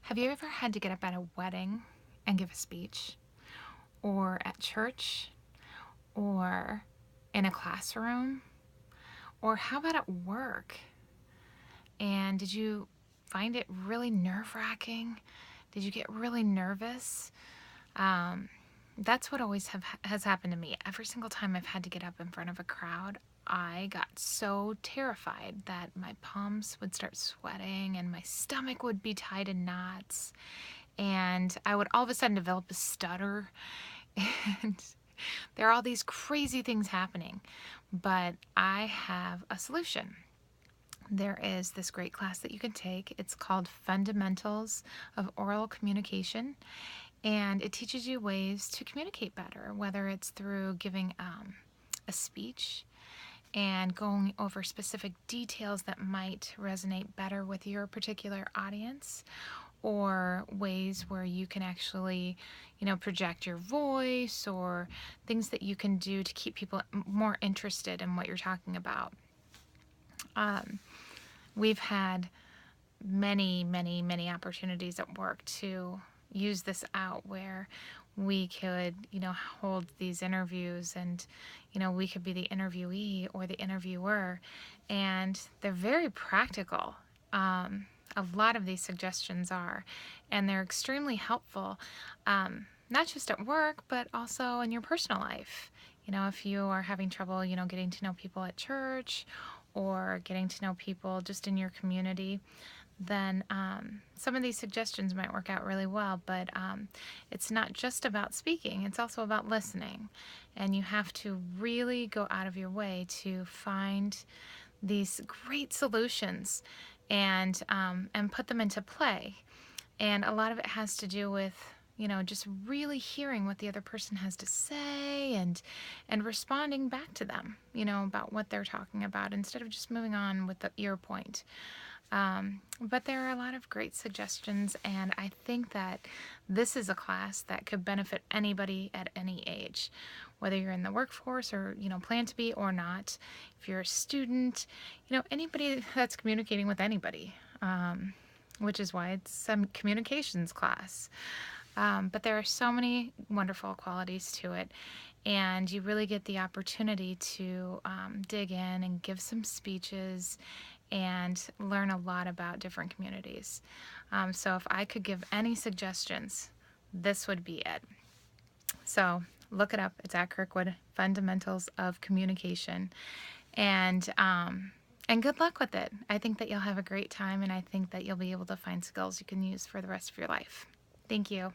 Have you ever had to get up at a wedding and give a speech, or at church, or in a classroom, or how about at work? And did you find it really nerve-wracking? Did you get really nervous? Um, that's what always has happened to me. Every single time I've had to get up in front of a crowd, I got so terrified that my palms would start sweating and my stomach would be tied in knots, and I would all of a sudden develop a stutter, and there are all these crazy things happening. But I have a solution. There is this great class that you can take. It's called Fundamentals of Oral Communication, and it teaches you ways to communicate better, whether it's through giving a speech and going over specific details that might resonate better with your particular audience, or ways where you can actually, project your voice, or things that you can do to keep people more interested in what you're talking about. Um, we've had many, many, many opportunities at work to use this out where we could, hold these interviews, and, we could be the interviewee or the interviewer, and they're very practical. A lot of these suggestions are, and they're extremely helpful, not just at work, but also in your personal life. If you are having trouble, getting to know people at church, or getting to know people just in your community, then some of these suggestions might work out really well. But it's not just about speaking, it's also about listening. And you have to really go out of your way to find these great solutions, and put them into play. And a lot of it has to do with, just really hearing what the other person has to say, and responding back to them, about what they're talking about, instead of just moving on with your point. But there are a lot of great suggestions, and I think that this is a class that could benefit anybody at any age, whether you're in the workforce or, plan to be or not. If you're a student, anybody that's communicating with anybody, which is why it's some communications class. But there are so many wonderful qualities to it, and you really get the opportunity to dig in and give some speeches and learn a lot about different communities. So if I could give any suggestions, this would be it. So look it up. It's at Kirkwood, Fundamentals of Communication. And good luck with it. I think that you'll have a great time, and I think that you'll be able to find skills you can use for the rest of your life. Thank you.